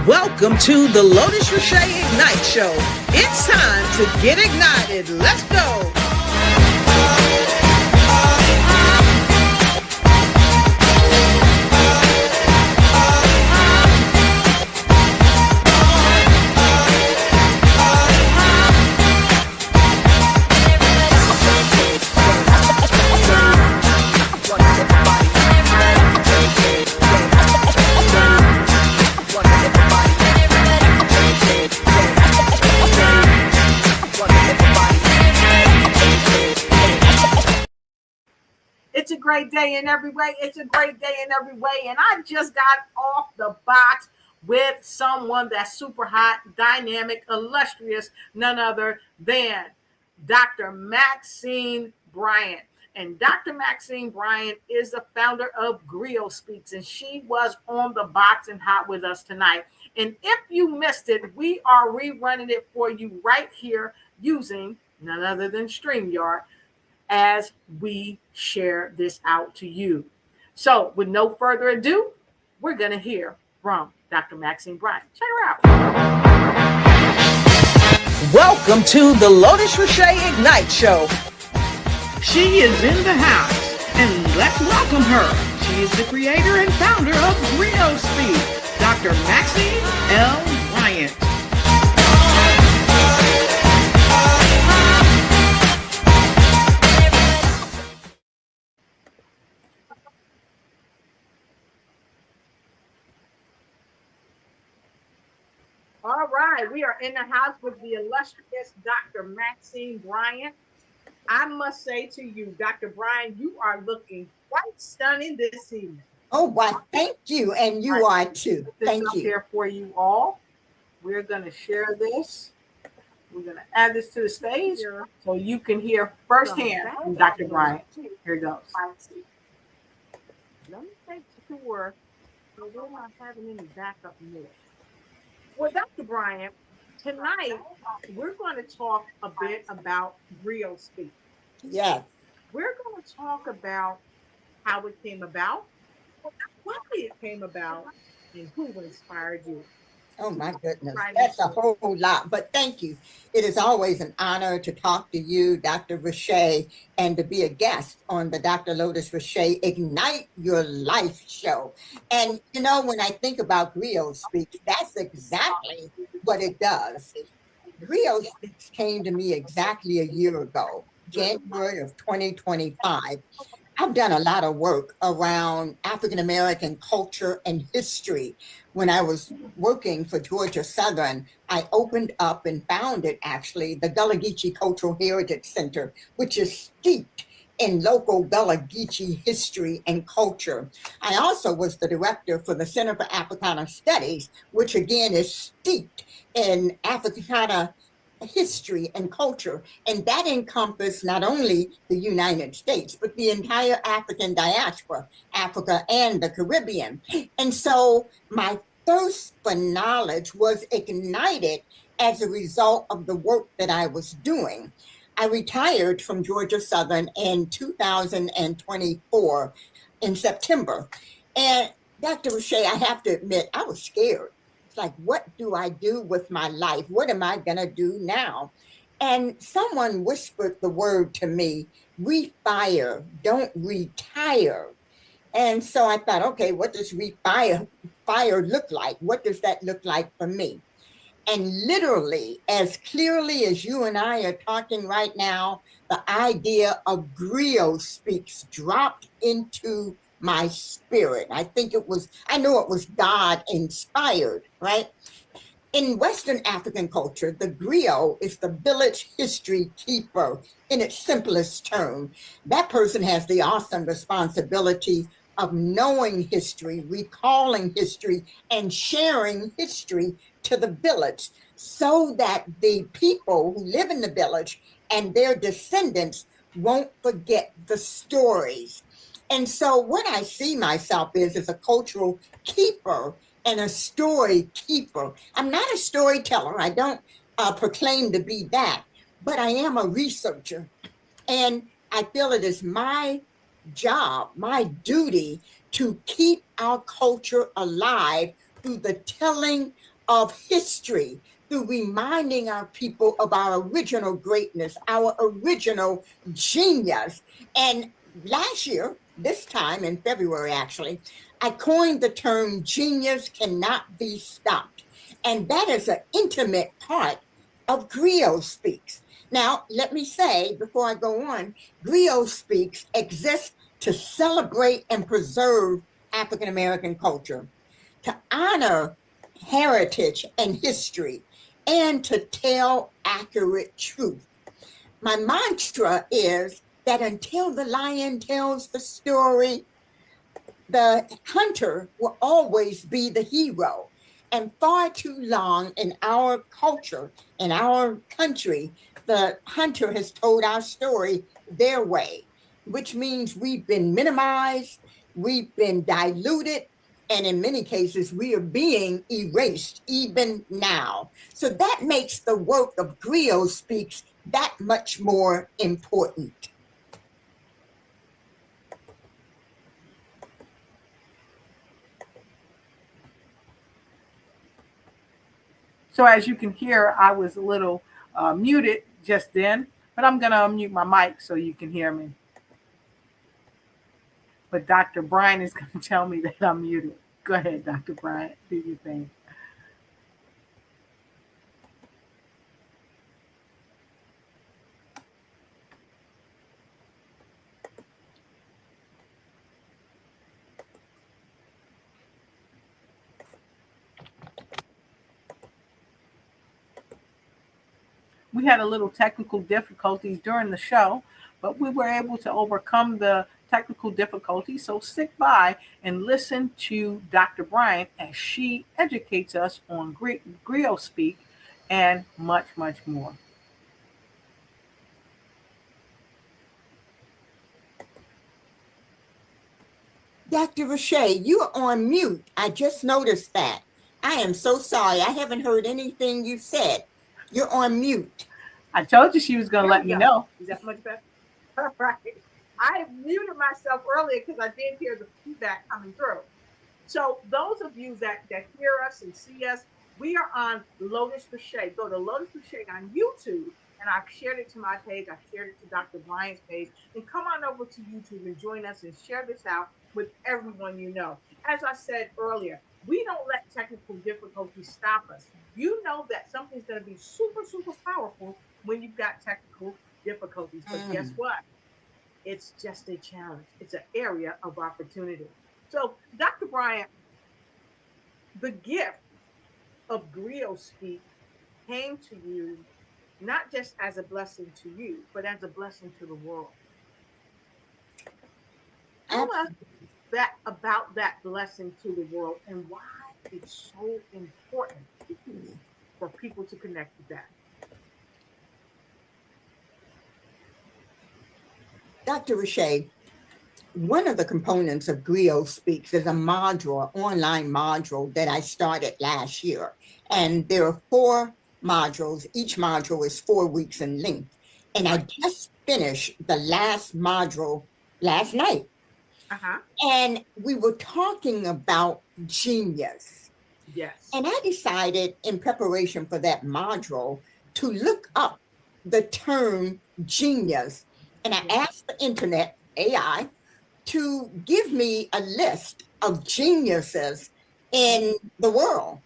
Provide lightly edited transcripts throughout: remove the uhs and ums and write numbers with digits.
Welcome to the Lotus Riché Ignite Show. It's time to get ignited. Let's go. It's a great day in every way. It's a great day in every way. And I just got off the box with someone that's super hot, dynamic, illustrious, none other than Dr. Maxine Bryant. And Dr. Maxine Bryant is the founder of GriotSpeaks, and she was on the box and hot with us tonight. And if you missed it, we are rerunning it for you right here using none other than StreamYard as we share this out to you. So with no further ado, we're going to hear from Dr. Maxine Bryant. Check her out. Welcome to the Lotus Riché Ignite Show. She is in the house, and let's welcome her. She is the creator and founder of GriotSpeaks, Dr. Maxine L. Bryant. All right, we are in the house with the illustrious Dr. Maxine Bryant. I must say to you, Dr. Bryant, you are looking quite stunning this evening. Oh, why, thank you. And you are too. Thank you. Here for you all. We're going to share this. We're going to add this to the stage so you can hear firsthand from Dr. Bryant. Here it goes. Let me make sure that we're not having any backup noise. Well, Dr. Bryant, tonight we're going to talk a bit about GriotSpeaks. Yes. We're going to talk about how it came about, why it came about, and who inspired you. Oh, my goodness. That's a whole lot. But thank you. It is always an honor to talk to you, Dr. Riché, and to be a guest on the Dr. Lotus Riché Ignite Your Life show. And, you know, when I think about GriotSpeaks, that's exactly what it does. GriotSpeaks came to me exactly a year ago, January of 2025. I've done a lot of work around African-American culture and history. When I was working for Georgia Southern, I opened up and founded actually the Gullah Geechee Cultural Heritage Center, which is steeped in local Gullah Geechee history and culture. I also was the director for the Center for Africana Studies, which again is steeped in Africana history and culture, and that encompassed not only the United States, but the entire African diaspora, Africa and the Caribbean. And so my thirst for knowledge was ignited as a result of the work that I was doing. I retired from Georgia Southern in 2024 in September. And Dr. Riché, I have to admit, I was scared. Like, what do I do with my life? What am I going to do now? And someone whispered the word to me, refire, don't retire. And so I thought, okay, what does refire look like? What does that look like for me? And literally, as clearly as you and I are talking right now, the idea of GriotSpeaks dropped into my spirit. I know it was God inspired, right? In Western African culture, the griot is the village history keeper in its simplest term. That person has the awesome responsibility of knowing history, recalling history, and sharing history to the village so that the people who live in the village and their descendants won't forget the stories. And so what I see myself is a cultural keeper and a story keeper. I'm not a storyteller. I don't proclaim to be that, but I am a researcher. And I feel it is my job, my duty to keep our culture alive through the telling of history, through reminding our people of our original greatness, our original genius. And last year, this time in February, actually, I coined the term genius cannot be stopped. And that is an intimate part of GriotSpeaks. Now, let me say before I go on, GriotSpeaks exists to celebrate and preserve African American culture, to honor heritage and history, and to tell accurate truth. My mantra is that until the lion tells the story, the hunter will always be the hero. And far too long in our culture, in our country, the hunter has told our story their way, which means we've been minimized, we've been diluted, and in many cases, we are being erased even now. So that makes the work of GriotSpeaks that much more important. So as you can hear, I was a little muted just then, but I'm going to unmute my mic so you can hear me. But Dr. Bryant is going to tell me that I'm muted. Go ahead, Dr. Bryant, do your thing. We had a little technical difficulties during the show, but we were able to overcome the technical difficulties. So stick by and listen to Dr. Bryant as she educates us on GriotSpeak and much, much more. Dr. Riche, you're on mute. I just noticed that. I am so sorry. I haven't heard anything you said. You're on mute. I told you she was going to let me know. Is that much better? All right. I muted myself earlier because I did hear the feedback coming through. So those of you that hear us and see us, we are on Lotus Riché. Go to Lotus Riché on YouTube, and I've shared it to my page. I've shared it to Dr. Bryant's page. And come on over to YouTube and join us and share this out with everyone you know. As I said earlier, we don't let technical difficulties stop us. You know that something's going to be super, super powerful when you've got technical difficulties. But guess what? It's just a challenge. It's an area of opportunity. So, Dr. Bryant, the gift of GriotSpeak came to you not just as a blessing to you, but as a blessing to the world. Tell us about that blessing to the world and why it's so important for people to connect with that. Dr. Riché, one of the components of GriotSpeaks is a module, online module that I started last year. And there are 4 modules. Each module is 4 weeks in length. And I just finished the last module last night. And we were talking about genius. Yes. And I decided in preparation for that module to look up the term genius. And I asked the internet, AI, to give me a list of geniuses in the world.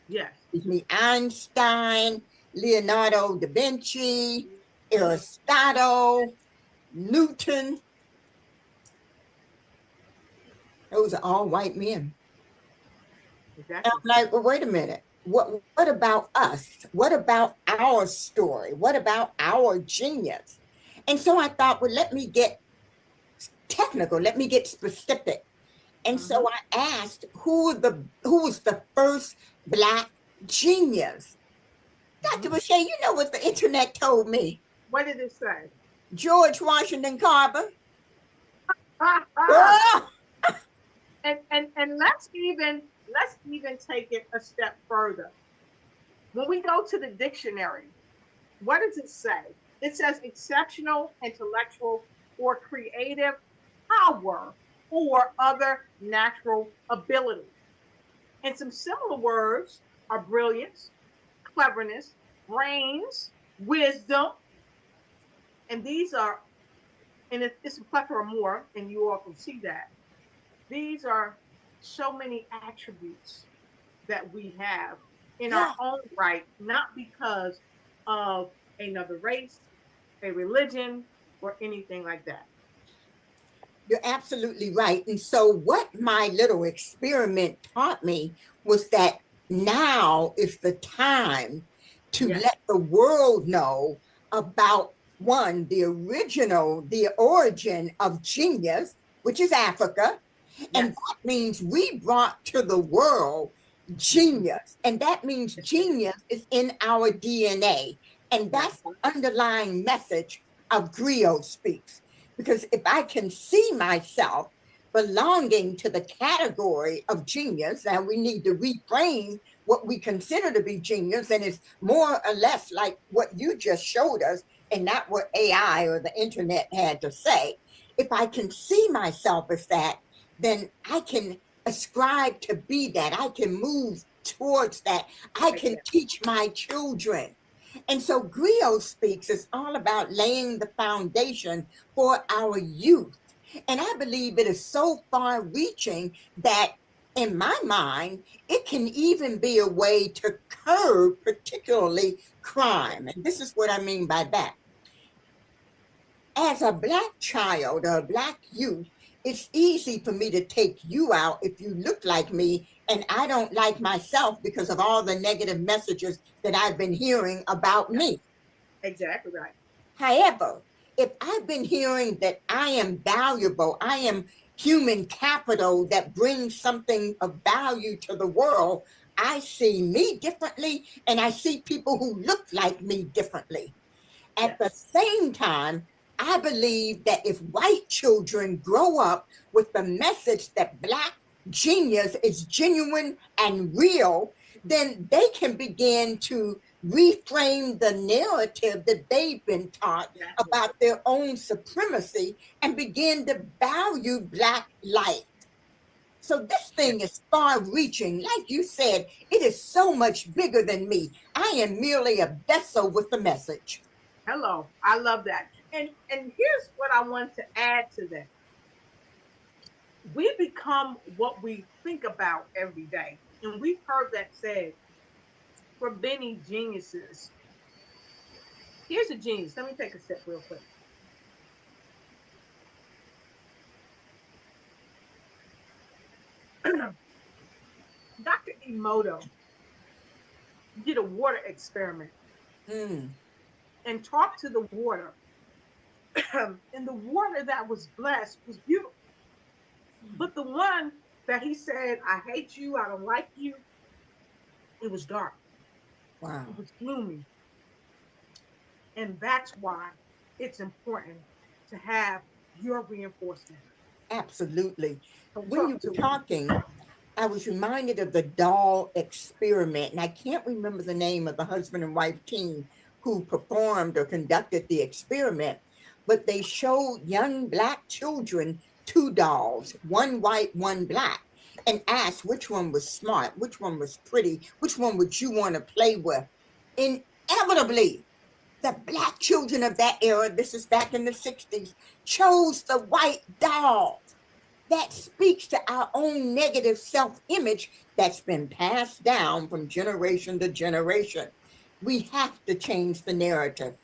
Yes. Give me Einstein, Leonardo da Vinci, Aristotle, Newton. Those are all white men. Exactly. I'm like, well, wait a minute. What about us? What about our story? What about our genius? And so I thought, well, let me get technical. Let me get specific. And so I asked, who was the first Black genius? Dr. Riché, you know what the internet told me? What did it say? George Washington Carver. And let's even take it a step further. When we go to the dictionary, what does it say? It says exceptional, intellectual, or creative power or other natural ability. And some similar words are brilliance, cleverness, brains, wisdom, and these are, and it's a plethora more, and you all can see that. These are so many attributes that we have in our Yeah, own right, not because of another race, a religion, or anything like that. you're absolutely right. And so, what my little experiment taught me was that now is the time to Yes, let the world know about one, the origin of genius, which is Africa. And yes, that means we brought to the world genius. And that means genius is in our DNA. And that's that's the underlying message of GriotSpeaks. Because if I can see myself belonging to the category of genius, and we need to reframe what we consider to be genius, and it's more or less like what you just showed us, and not what AI or the internet had to say. If I can see myself as that, then I can ascribe to be that. I can move towards that. I can teach my children. And so GriotSpeaks is all about laying the foundation for our youth. And I believe it is so far reaching that in my mind, it can even be a way to curb particularly crime. And this is what I mean by that. As a Black child or a Black youth, it's easy for me to take you out if you look like me and I don't like myself because of all the negative messages that I've been hearing about me. exactly right. However, if I've been hearing that I am valuable, I am human capital that brings something of value to the world, I see me differently and I see people who look like me differently. At the Yes, same time, I believe that if white children grow up with the message that Black genius is genuine and real, then they can begin to reframe the narrative that they've been taught exactly. about their own supremacy and begin to value Black life. So this thing is far reaching. Like you said, it is so much bigger than me. I am merely a vessel with the message. Hello, I love that. And here's what I want to add to that. We become what we think about every day. And we've heard that said for many geniuses. Here's a genius. Let me take a sip real quick. Dr. Emoto did a water experiment Mm. and talked to the water. And the water that was blessed was beautiful. But the one that he said, I hate you, I don't like you, it was dark, it Wow. was gloomy. And that's why it's important to have your reinforcement. Absolutely. So When you talk were to me. talking, I was reminded of the doll experiment, and I can't remember the name of the husband and wife team who performed or conducted the experiment, but they showed young Black children two dolls, one white, one Black, and asked which one was smart, which one was pretty, which one would you want to play with. Inevitably, the Black children of that era, this is back in the 60s, chose the white doll. That speaks to our own negative self-image that's been passed down from generation to generation. We have to change the narrative.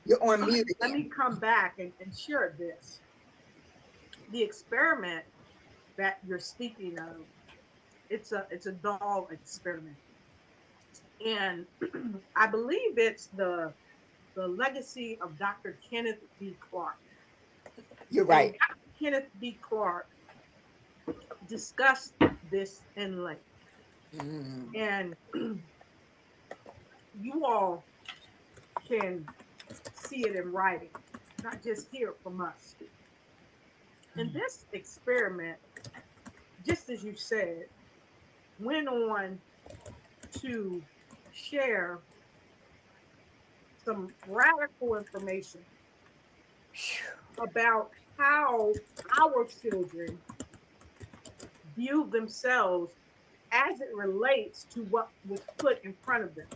You're on mute Let again. me come back and share this. The experiment that you're speaking of, it's a doll experiment. And I believe it's the legacy of Dr. Kenneth B. Clark. You're And right. Dr. Kenneth B. Clark discussed this in length. Mm. And you all can see it in writing, not just hear it from us. And this experiment, just as you said, went on to share some radical information about how our children view themselves as it relates to what was put in front of them.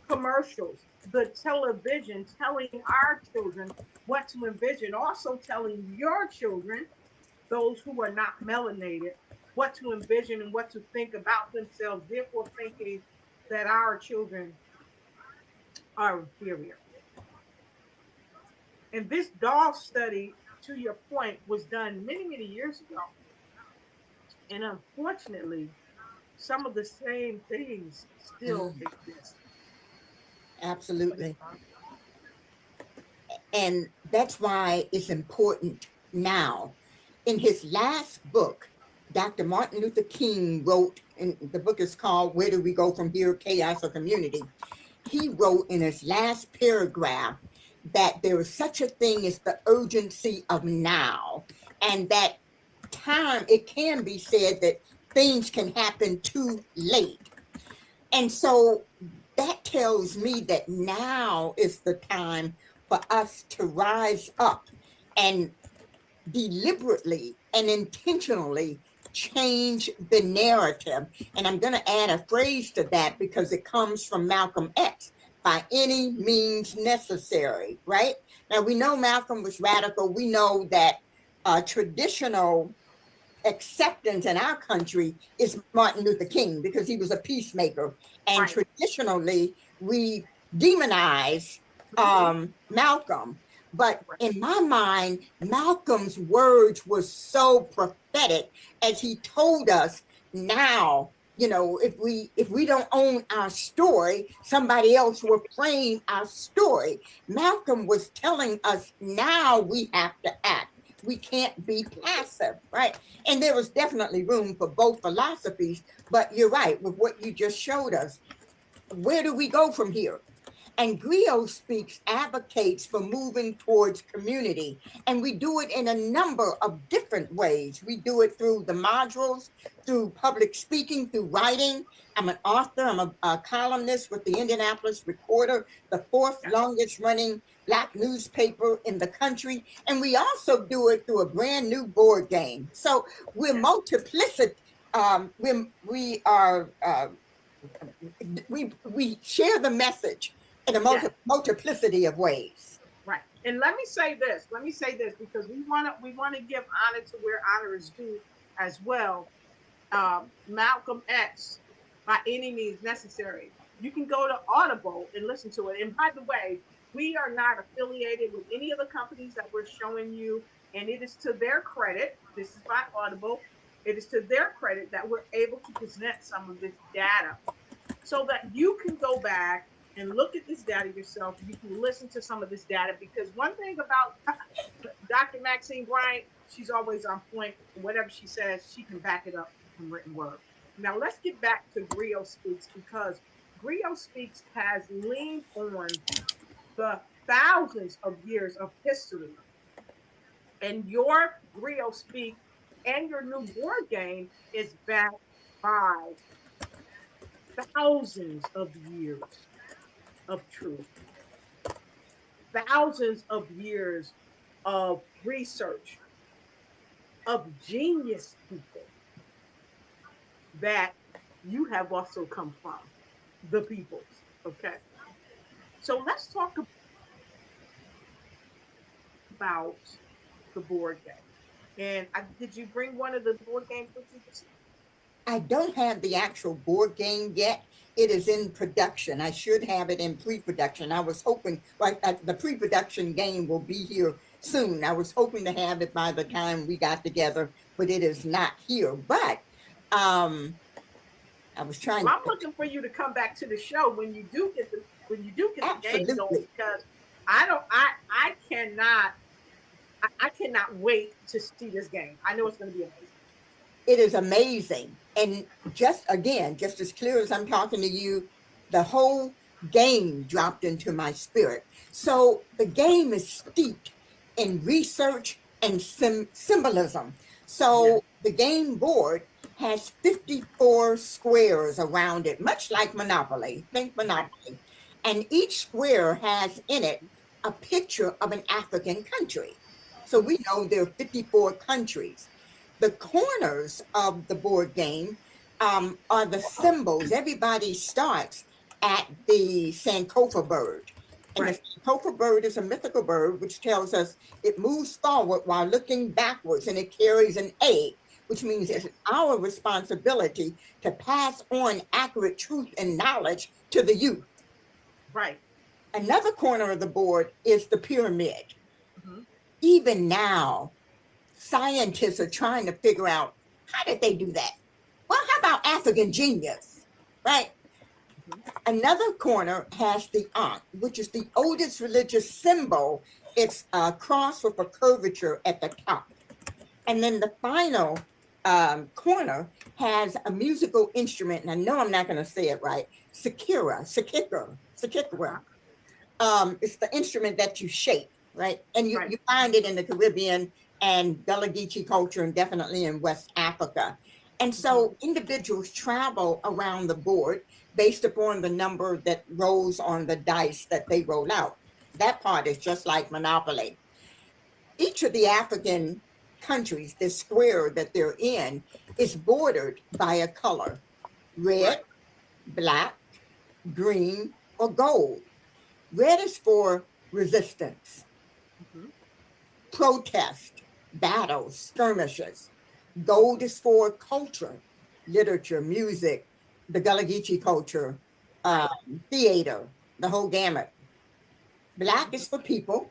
Commercials, the television telling our children what to envision, also telling your children, those who are not melanated, what to envision and what to think about themselves, therefore thinking that our children are inferior. And this doll study, to your point, was done many, many years ago. And unfortunately, some of the same things still exist. Absolutely. And that's why it's important now. In his last book, Dr. Martin Luther King wrote, and the book is called Where Do We Go From Here, Chaos or Community? He wrote in his last paragraph that there is such a thing as the urgency of now, and that time, it can be said that things can happen too late. And so that tells me that now is the time for us to rise up and deliberately and intentionally change the narrative. And I'm going to add a phrase to that because it comes from Malcolm X: by any means necessary, right? Now, we know Malcolm was radical. We know that traditional acceptance in our country is Martin Luther King because he was a peacemaker. And Right. Traditionally, we demonize Malcolm. But in my mind, Malcolm's words were so prophetic as he told us, now, you know, if we don't own our story, somebody else will frame our story. Malcolm was telling us now we have to act. We can't be passive, right? And there was definitely room for both philosophies, but you're right with what you just showed us. Where do we go from here? And GriotSpeaks advocates for moving towards community. And we do it in a number of different ways. We do it through the modules, through public speaking, through writing. I'm an author, I'm a columnist with the Indianapolis Recorder, the fourth longest running Black newspaper in the country. And we also do it through a brand new board game. So we're multiplicity. We share the message in a multiplicity of ways. Right. And let me say this because we want to give honor to where honor is due as well. Malcolm X, by any means necessary. You can go to Audible and listen to it. And by the way, we are not affiliated with any of the companies that we're showing you, and it is to their credit. This is by Audible. It is to their credit that we're able to present some of this data so that you can go back and look at this data yourself. You can listen to some of this data, because one thing about Dr. Maxine Bryant, she's always on point. Whatever she says, she can back it up from written word. Now let's get back to GriotSpeaks, because GriotSpeaks has leaned on the thousands of years of history. And your GriotSpeak and your new board game is backed by thousands of years of truth, thousands of years of research, of genius people that you have also come from, the peoples. Okay, so let's talk about the board game. And did you bring one of the board games with you? I don't have the actual board game yet. It is in production. I should have it in pre-production. I was hoping, the pre-production game will be here soon. I was hoping to have it by the time we got together, but it is not here. But I was trying. Well, I'm looking for you to come back to the show when you do get the game going, because I cannot wait to see this game. I know it's going to be amazing. It is amazing. And just as clear as I'm talking to you, the whole game dropped into my spirit. So the game is steeped in research and symbolism. So the game board has 54 squares around it, much like Monopoly. Think Monopoly. And each square has in it a picture of an African country. So we know there are 54 countries. The corners of the board game are the symbols. Everybody starts at the Sankofa bird. And the Sankofa bird is a mythical bird, which tells us it moves forward while looking backwards, and it carries an egg, which means it's our responsibility to pass on accurate truth and knowledge to the youth. Right. Another corner of the board is the pyramid. Even now, scientists are trying to figure out, how did they do that? Well, how about African genius, right? Another corner has the Ankh, which is the oldest religious symbol. It's a cross with a curvature at the top. And then the final corner has a musical instrument, and I know I'm not going to say it right, Sekira. It's the instrument that you shake, right? And you find it in the Caribbean and Gullah Geechee culture, and definitely in West Africa. And so individuals travel around the board based upon the number that rolls on the dice that they roll out. That part is just like Monopoly. Each of the African countries, the square that they're in, is bordered by a color: red, black, green, or gold. Red is for resistance, protest, battles, skirmishes. Gold is for culture, literature, music, the Gullah Geechee culture, theater, the whole gamut. Black is for people,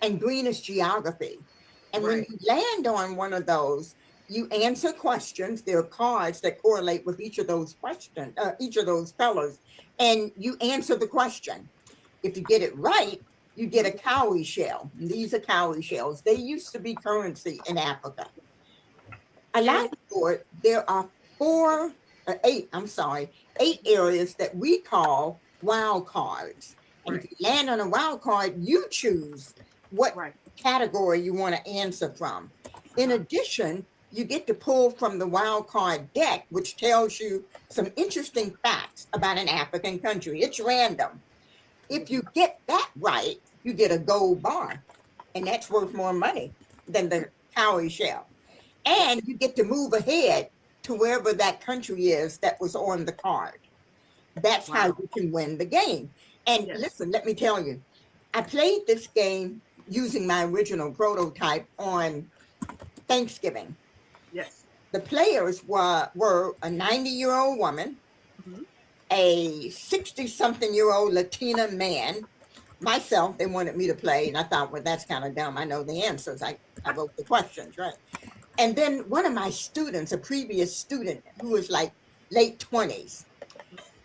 and green is geography. And when you land on one of those, you answer questions. There are cards that correlate with each of those questions, each of those colors, and you answer the question. If you get it right, you get a cowrie shell. And these are cowrie shells. They used to be currency in Africa. Along the board, there are eight areas that we call wild cards. And if you land on a wild card, you choose what category you want to answer from. In addition, you get to pull from the wild card deck, which tells you some interesting facts about an African country. It's random. If you get that right, you get a gold bar, and that's worth more money than the cowrie shell. And you get to move ahead to wherever that country is that was on the card. That's how you can win the game. And listen, let me tell you, I played this game using my original prototype on Thanksgiving. Yes. The players were a 90-year-old woman, a 60-something-year-old Latina man, myself. They wanted me to play, and I thought, well, that's kind of dumb. I know the answers. I wrote the questions, right? And then one of my students, a previous student who was like late 20s,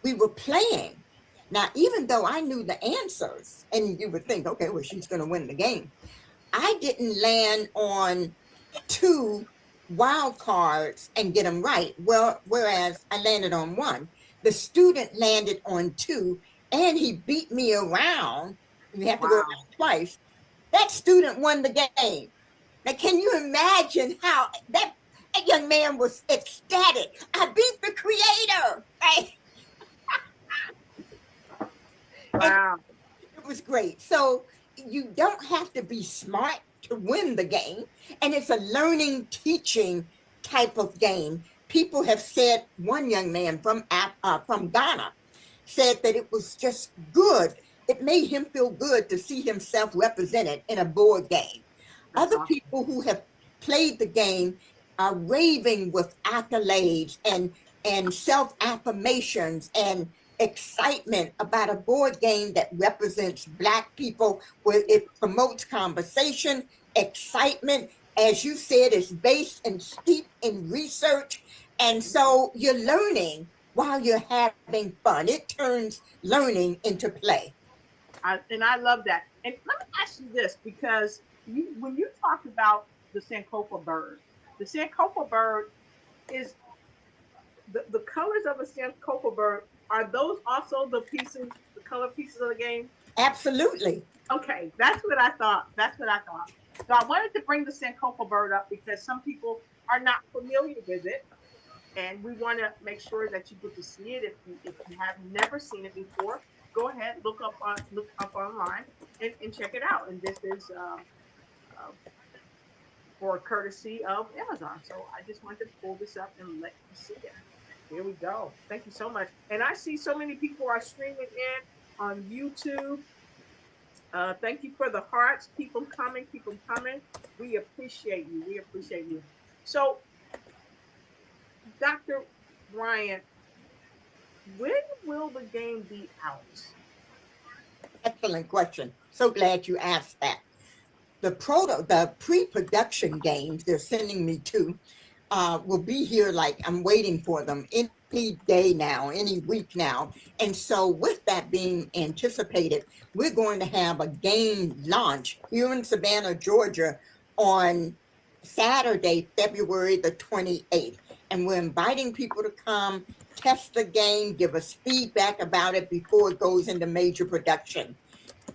we were playing. Now, even though I knew the answers, and you would think, okay, well, she's going to win the game, I didn't land on 2 wild cards and get them right. Well, whereas I landed on 1. The student landed on 2, and he beat me around. You have to go around twice. That student won the game. Now, can you imagine how that young man was ecstatic? I beat the creator, right? Wow. It was great. So you don't have to be smart to win the game. And it's a learning, teaching type of game. People have said, one young man from Ghana said that it was just good. It made him feel good to see himself represented in a board game. Other people who have played the game are raving with accolades and self-affirmations and excitement about a board game that represents Black people, where it promotes conversation, excitement. As you said, it's based and steeped in research. And so you're learning while you're having fun. It turns learning into play. And I love that. And let me ask you this, because when you talked about the Sankofa bird is the colors of a Sankofa bird. Are those also the color pieces of the game? Absolutely. Okay, that's what I thought. So I wanted to bring the Sankofa bird up because some people are not familiar with it, and we want to make sure that you get to see it. If you have never seen it before, go ahead, look up online and check it out. And this is for courtesy of Amazon. So I just wanted to pull this up and let you see it. Here we go. Thank you so much. And I see so many people are streaming in on YouTube. Thank you for the hearts. Keep them coming. Keep them coming. We appreciate you. We appreciate you. So, Dr. Bryant, when will the game be out? Excellent question. So glad you asked that. The pre-production games they're sending me to will be here. Like, I'm waiting for them any day now, any week now. And so with that being anticipated, we're going to have a game launch here in Savannah, Georgia on Saturday, February the 28th. And we're inviting people to come test the game, give us feedback about it before it goes into major production.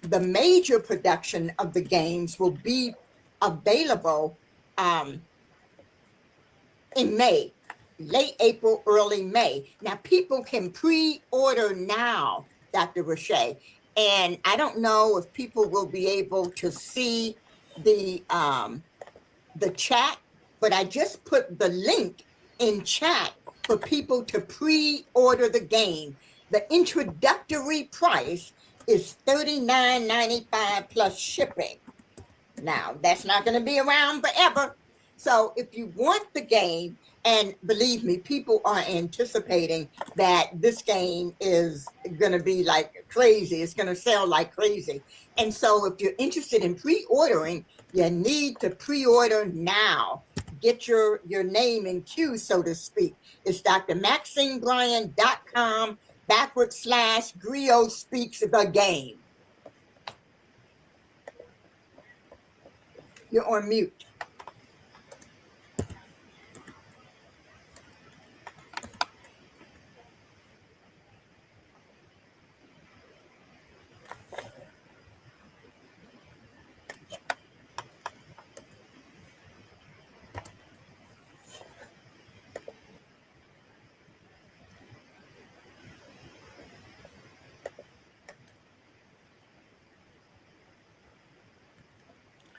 The major production of the games will be available in May, late April, early May. Now, people can pre-order now, Dr. Riché, and I don't know if people will be able to see the chat, but I just put the link in chat for people to pre-order the game. The introductory price is $39.95 plus shipping. Now, that's not going to be around forever. So if you want the game, and believe me, people are anticipating that this game is going to be like crazy. It's going to sell like crazy. And so if you're interested in pre-ordering, you need to pre-order now. Get your name in queue, so to speak. It's drmaxinebryan.com/GriotSpeaks the game. You're on mute.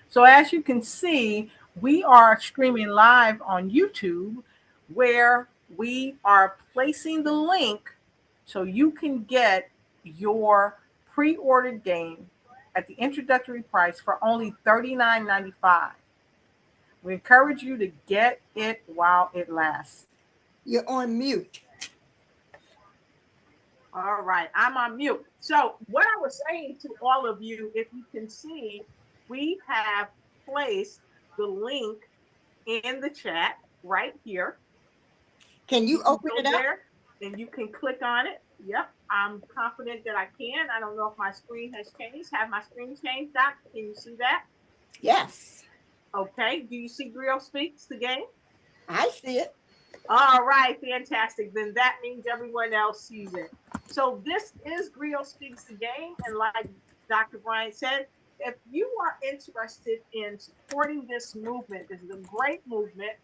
So as you can see, we are streaming live on YouTube where we are placing the link so you can get your pre-ordered game at the introductory price for only $39.95. We encourage you to get it while it lasts. You're on mute. All right, I'm on mute. So what I was saying to all of you, if you can see, we have placed the link in the chat right here. Can you open it up? There and you can click on it. Yep, I'm confident that I can. I don't know if my screen has changed. Have my screen changed, Doc? Can you see that? Yes. Okay. Do you see GriotSpeaks the game? I see it. All right, fantastic. Then that means everyone else sees it. So this is GriotSpeaks the game, and like Dr. Bryant said, if you are interested in supporting this movement, this is a great movement,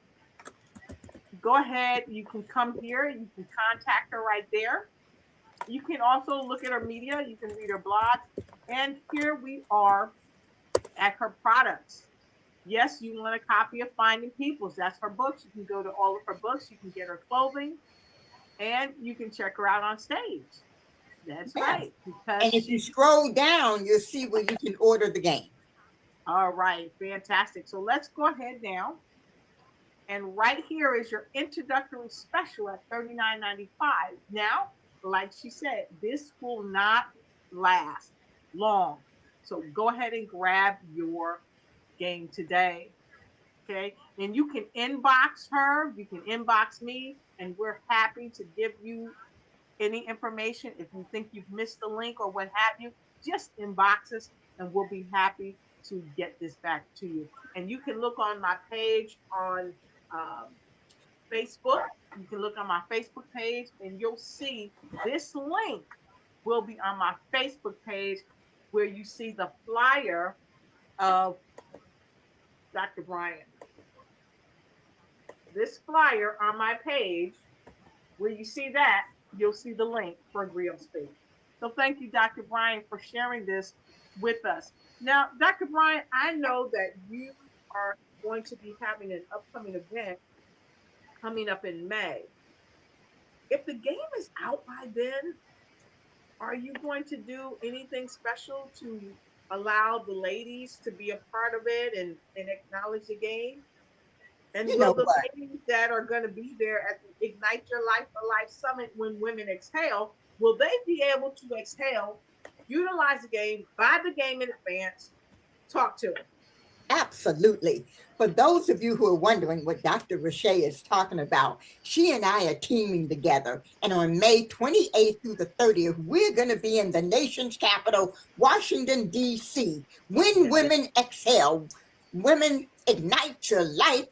go ahead. You can come here. You can contact her right there. You can also look at her media. You can read her blogs. And here we are at her products. Yes, you want a copy of Finding Peoples. That's her books. You can go to all of her books. You can get her clothing. And you can check her out on stage. That's right. Because and if you scroll down, you'll see where you can order the game. All right, fantastic. So let's go ahead now. And right here is your introductory special at $39.95. Now, like she said, this will not last long. So go ahead and grab your game today. Okay. And you can inbox her, you can inbox me, and we're happy to give you any information. If you think you've missed the link or what have you, just inbox us and we'll be happy to get this back to you. And you can look on my page on Facebook. You can look on my Facebook page and you'll see this link will be on my Facebook page where you see the flyer of Dr. Bryant. This flyer on my page, where you see that, you'll see the link for GriotSpeaks. So thank you, Dr. Bryant, for sharing this with us. Now, Dr. Bryant, I know that you are going to be having an upcoming event coming up in May. If the game is out by then, are you going to do anything special to allow the ladies to be a part of it and acknowledge the game? And You know will the what? ladies that are going to be there at the Ignite Your Life for Life Summit when women exhale, will they be able to exhale, utilize the game, buy the game in advance, talk to them? Absolutely. For those of you who are wondering what Dr. Riche is talking about, she and I are teaming together. And on May 28th through the 30th, we're going to be in the nation's capital, Washington, D.C. When women exhale, women ignite your light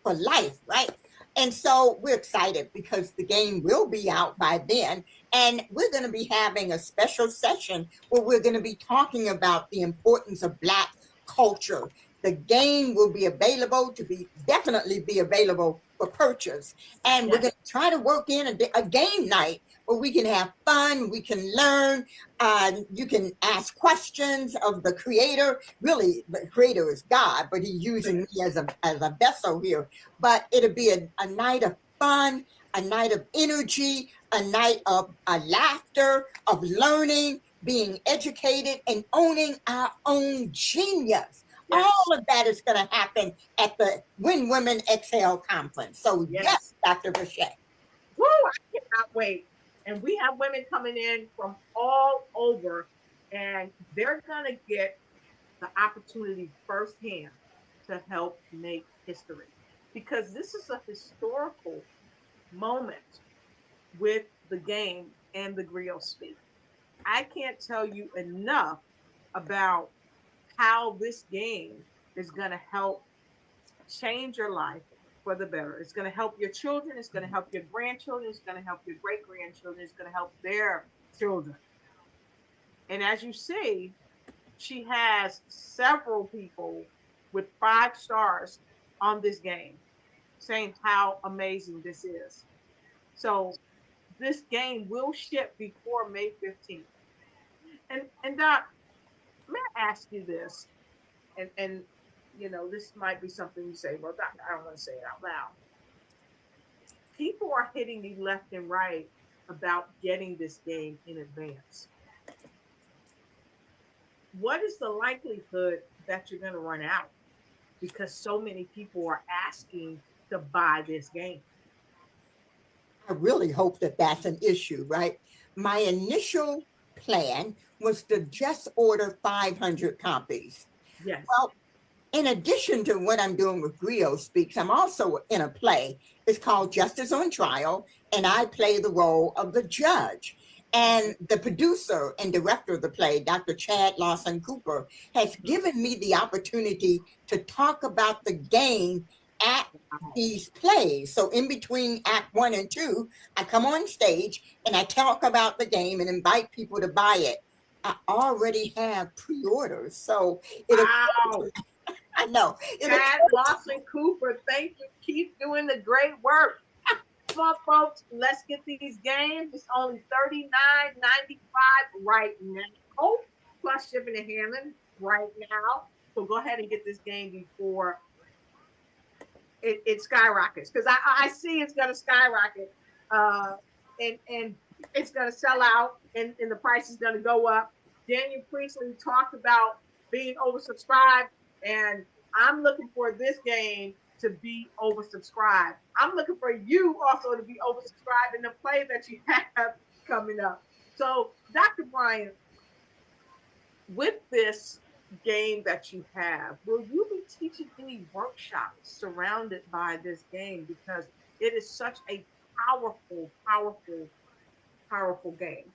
for life, right? And so we're excited because the game will be out by then. And we're going to be having a special session where we're going to be talking about the importance of Black culture. The game will be available definitely be available for purchase. And we're going to try to work in a game night where we can have fun, we can learn, you can ask questions of the creator. Really, the creator is God, but he's using me as a vessel here. But it'll be a night of fun, a night of energy, a night of laughter, of learning, being educated, and owning our own genius. Yes. All of that is going to happen at the When Women Exhale conference. So yes, Dr. Riche. Woo, I cannot wait. And we have women coming in from all over, and they're going to get the opportunity firsthand to help make history. Because this is a historical moment with the game and the GriotSpeaks. I can't tell you enough about how this game is going to help change your life for the better. It's going to help your children. It's going to help your grandchildren. It's going to help your great grandchildren. It's going to help their children. And as you see, she has several people with 5 stars on this game saying how amazing this is. So this game will ship before May 15th. And Doc, may I ask you this? And you know, this might be something you say, well, Doc, I don't want to say it out loud. People are hitting me left and right about getting this game in advance. What is the likelihood that you're going to run out? Because so many people are asking to buy this game. I really hope that that's an issue, right? My initial plan was to just order 500 copies. Yes. Well, in addition to what I'm doing with GriotSpeaks, I'm also in a play. It's called Justice on Trial, and I play the role of the judge. And the producer and director of the play, Dr. Chad Lawson Cooper, has given me the opportunity to talk about the game at these plays. So in between Act 1 and 2, I come on stage and I talk about the game and invite people to buy it. I already have pre-orders, so wow. I know. Chad Lawson Cooper, thank you. Keep doing the great work. Come on, folks, let's get these games. It's only $39.95 right now, plus shipping and handling right now. So go ahead and get this game before it skyrockets, because I see it's going to skyrocket, and it's going to sell out, and the price is going to go up. Daniel Priestley talked about being oversubscribed, and I'm looking for this game to be oversubscribed. I'm looking for you also to be oversubscribed in the play that you have coming up. So, Dr. Bryant, with this game that you have, will you be teaching any workshops surrounded by this game? Because it is such a powerful, powerful, powerful game.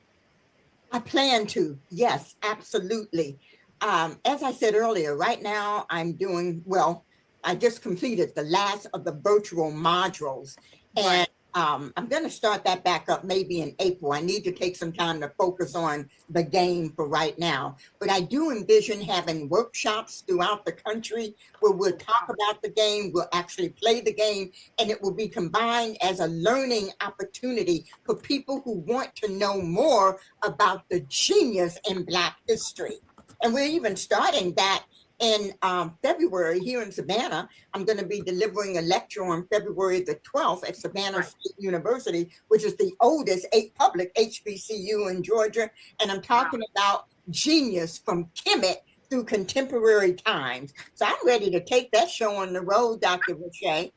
I plan to. Yes, absolutely. As I said earlier, right now I'm doing, well, I just completed the last of the virtual modules, and I'm going to start that back up maybe in April. I need to take some time to focus on the game for right now. But I do envision having workshops throughout the country where we'll talk about the game, we'll actually play the game, and it will be combined as a learning opportunity for people who want to know more about the genius in Black history. And we're even starting that in February here in Savannah. I'm going to be delivering a lecture on February the 12th at Savannah State University, which is the oldest public HBCU in Georgia. And I'm talking about genius from Kemet through contemporary times. So I'm ready to take that show on the road, Dr. Riché.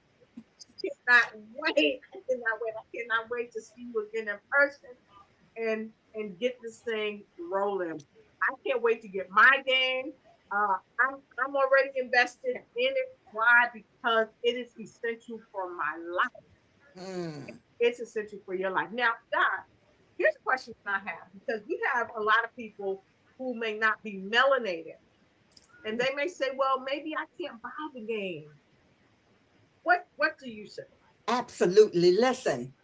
Cannot wait. I cannot wait. I cannot wait to see you again in person and get this thing rolling. I can't wait to get my game. I'm already invested in it. Why? Because it is essential for my life. It's essential for your life. Now, Doc, here's a question I have, because we have a lot of people who may not be melanated, and they may say, well, maybe I can't buy the game. What do you say? Absolutely. Listen,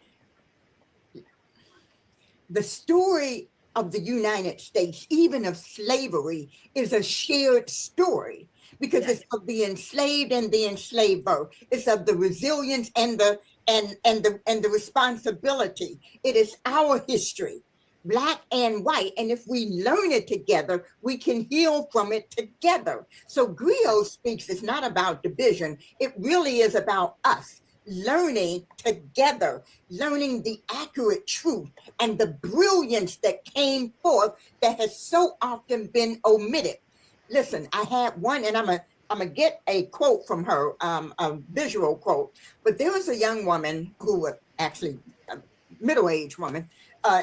the story of the United States, even of slavery, is a shared story, because it's of the enslaved and the enslaver. It's of the resilience and the responsibility. It is our history, Black and white. And if we learn it together, we can heal from it together. So GriotSpeaks is not about division. It really is about us learning together, learning the accurate truth and the brilliance that came forth that has so often been omitted. Listen, I had one, and I'm gonna get a quote from her, a visual quote. But there was a young woman who was actually a middle-aged woman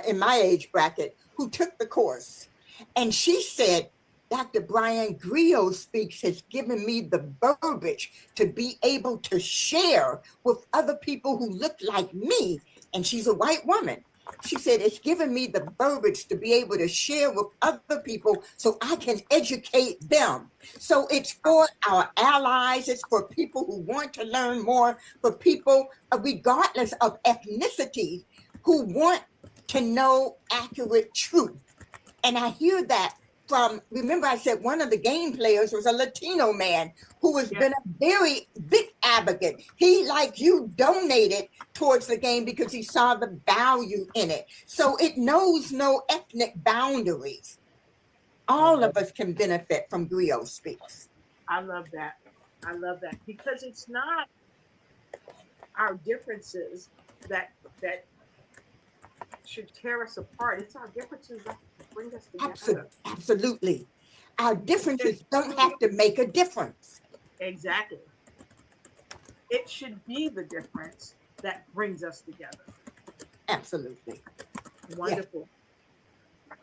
in my age bracket who took the course, and she said, Dr. Bryant, GriotSpeaks has given me the verbiage to be able to share with other people who look like me. And she's a white woman. She said, it's given me the verbiage to be able to share with other people so I can educate them. So it's for our allies. It's for people who want to learn more, for people regardless of ethnicity who want to know accurate truth. And I hear that from, remember I said one of the game players was a Latino man who has been a very big advocate. He, like you, donated towards the game because he saw the value in it. So it knows no ethnic boundaries. All of us can benefit from GriotSpeaks. I love that. I love that, because it's not our differences that should tear us apart. It's our differences that bring us together. Absolutely. Our differences don't have to make a difference. Exactly. It should be the difference that brings us together. Absolutely. Wonderful. Yeah.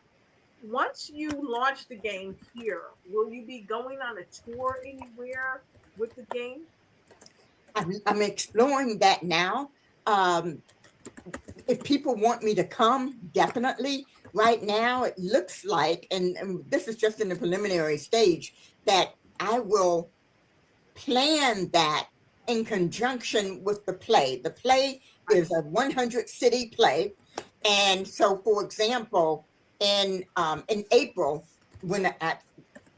Once you launch the game here, will you be going on a tour anywhere with the game? I'm exploring that now. If people want me to come, definitely. Right now, it looks like, and this is just in the preliminary stage, that I will plan that in conjunction with the play. The play is a 100-city play. And so, for example, in April, when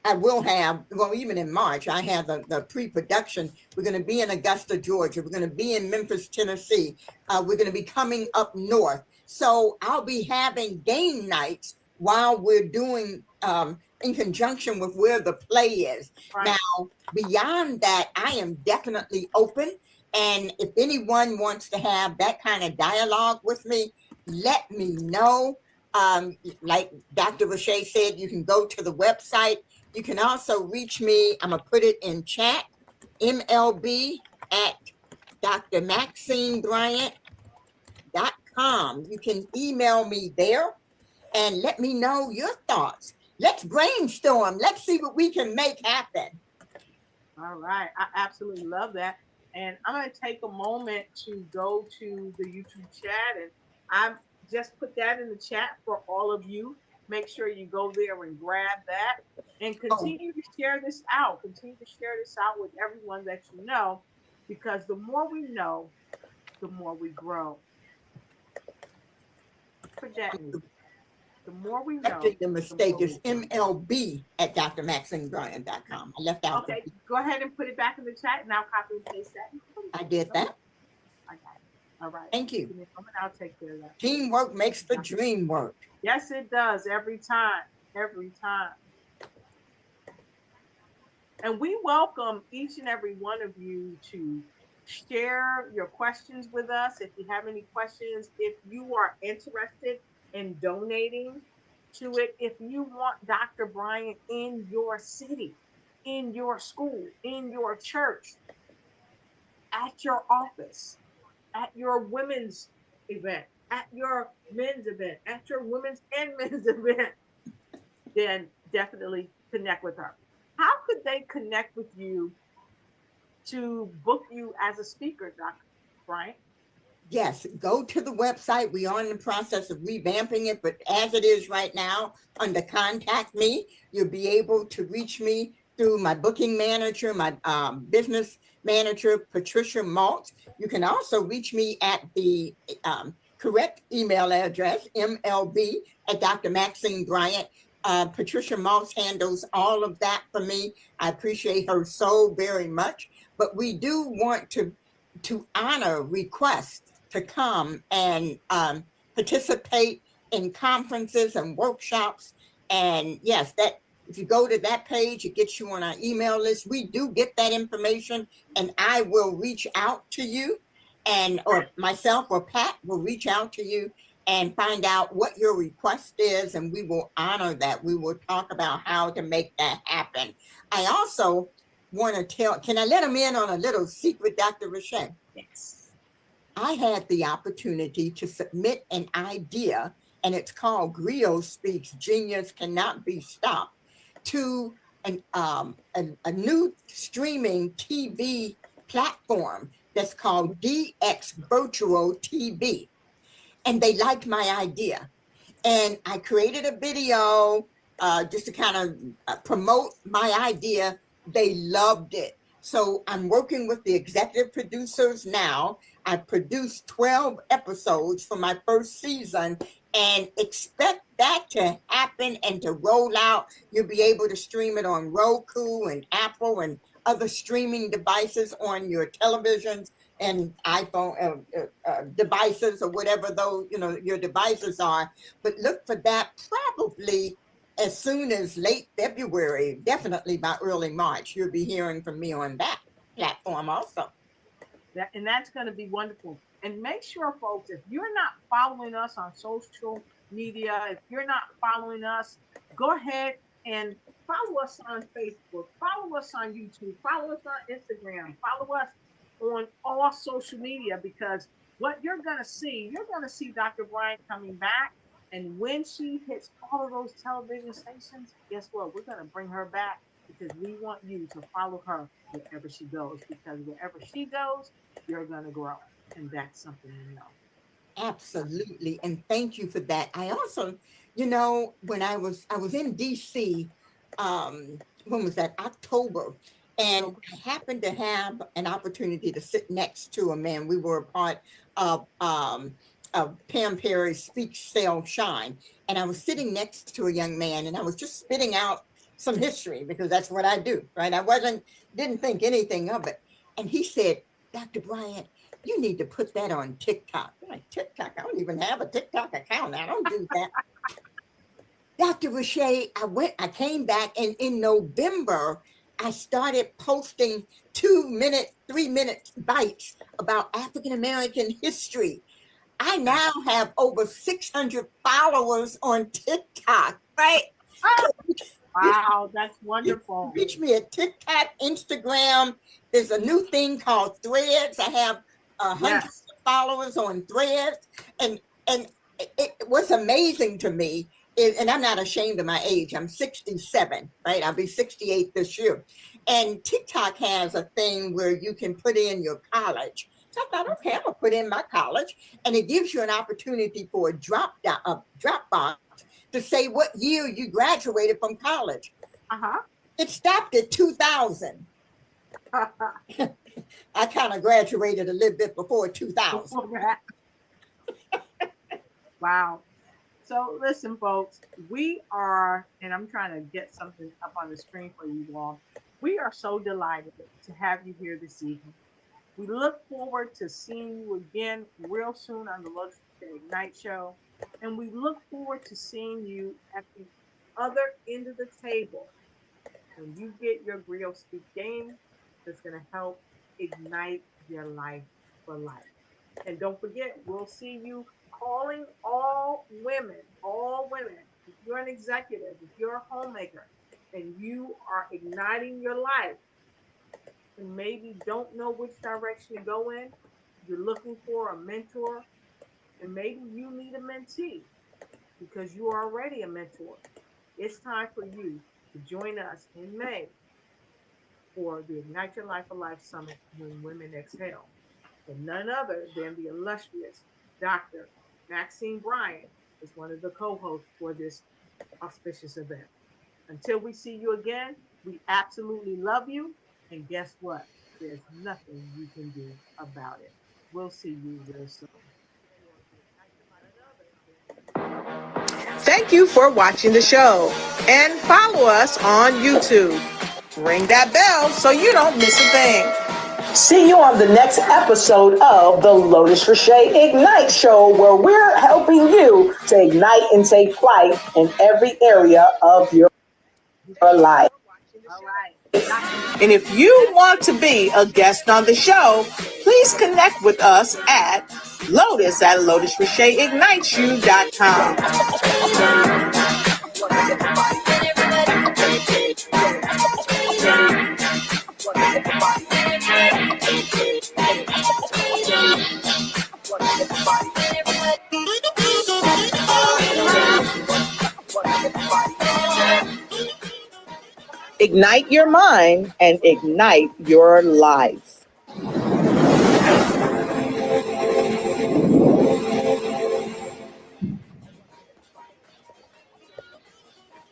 I will have, well, even in March, I have the pre-production. We're going to be in Augusta, Georgia. We're going to be in Memphis, Tennessee. We're going to be coming up north. So I'll be having game nights while we're doing, in conjunction with where the play is. Right. Now, beyond that, I am definitely open. And if anyone wants to have that kind of dialogue with me, let me know. Like Dr. Riché said, you can go to the website. You can also reach me. I'm going to put it in chat, MLB at drmaxinebryant.com. You can email me there and let me know your thoughts. Let's brainstorm. Let's see what we can make happen. All right. I absolutely love that. And I'm going to take a moment to go to the YouTube chat, and I've just put that in the chat for all of you. Make sure you go there and grab that and continue to share this out. Continue to share this out with everyone that you know, because the more we know, the more we grow. Put that in. The more we know. The mistake is MLB at drmaxinebryant.com. I left out. Okay, go ahead and put it back in the chat, and I'll copy and paste that. I did that. I got it. All right. Thank you. I'll take care of that. Teamwork makes the dream work. Yes, it does. Every time. Every time. And we welcome each and every one of you to share your questions with us. If you have any questions, if you are interested in donating to it, if you want Dr. Bryant in your city, in your school, in your church, at your office, at your women's event, at your men's event, at your women's and men's event, then definitely connect with her. How could they connect with you to book you as a speaker, Dr. Bryant? Yes, go to the website. We are in the process of revamping it, but as it is right now, under contact me, you'll be able to reach me through my booking manager, my business manager, Patricia Malt. You can also reach me at the correct email address, mlb at Dr. Maxine Bryant. Patricia Malt handles all of that for me. I appreciate her so very much, but we do want to honor requests to come and participate in conferences and workshops. And yes, that if you go to that page, it gets you on our email list. We do get that information, and I will reach out to you, and or myself or Pat will reach out to you and find out what your request is, and we will honor that. We will talk about how to make that happen. I also want to tell, can I let them in on a little secret, Dr. Riche? Yes. I had the opportunity to submit an idea, and it's called GriotSpeaks, Genius Cannot Be Stopped, to a new streaming TV platform that's called DX Virtual TV. And they liked my idea. And I created a video just to kind of promote my idea. They loved it. So I'm working with the executive producers now. I produced 12 episodes for my first season, and expect that to happen and to roll out. You'll be able to stream it on Roku and Apple and other streaming devices on your televisions and iPhone devices, or whatever those, your devices are. But look for that probably as soon as late February, definitely by early March. You'll be hearing from me on that platform also. And that's going to be wonderful. And make sure, folks, if you're not following us on social media, if you're not following us, go ahead and follow us on Facebook, follow us on YouTube, follow us on Instagram, follow us on all social media, because what you're going to see Dr. Bryant coming back. And when she hits all of those television stations, guess what? We're going to bring her back, because we want you to follow her wherever she goes, because wherever she goes, you're going to grow. And that's something you know. Absolutely. And thank you for that. I also, when I was in DC, when was that? October. And I happened to have an opportunity to sit next to a man. We were a part of Pam Perry's Speak, Sell, Shine. And I was sitting next to a young man, and I was just spitting out some history, because that's what I do, right? I didn't think anything of it. And he said, Dr. Bryant, you need to put that on TikTok. I'm like, TikTok? I don't even have a TikTok account. I don't do that. Dr. Riché, I came back, and in November, I started posting 2-minute, 3-minute bites about African-American history. I now have over 600 followers on TikTok, right? Wow, that's wonderful. Reach me at TikTok, Instagram. There's a new thing called Threads. I have hundreds of followers on Threads. And what's amazing to me is, and I'm not ashamed of my age, I'm 67, right? I'll be 68 this year. And TikTok has a thing where you can put in your college. So I thought, okay, I'm gonna put in my college, and it gives you an opportunity for a drop box to say what year you graduated from college. It stopped at 2000. I kind of graduated a little bit before 2000. Wow. So listen, folks, we are, and I'm trying to get something up on the screen for you all. We are so delighted to have you here this evening. We look forward to seeing you again real soon on the Lotus Riché Ignite Show. And we look forward to seeing you at the other end of the table When you get your GriotSpeaks game, it's going to help ignite your life for life. And don't forget, we'll see you calling all women, all women. If you're an executive, if you're a homemaker, and you are igniting your life and maybe don't know which direction to go in, you're looking for a mentor, and maybe you need a mentee because you are already a mentor. It's time for you to join us in May for the Ignite Your Life Alive Summit When Women Exhale. And none other than the illustrious Dr. Maxine Bryant is one of the co-hosts for this auspicious event. Until we see you again, we absolutely love you. And guess what? There's nothing you can do about it. We'll see you real soon. Thank you for watching the show and follow us on YouTube. Ring that bell so you don't miss a thing. See you on the next episode of the Lotus Riché Ignite Show, where we're helping you to ignite and take flight in every area of your life. All right. And if you want to be a guest on the show, please connect with us at lotus@lotusricheignitesyou.com. Ignite your mind and ignite your life.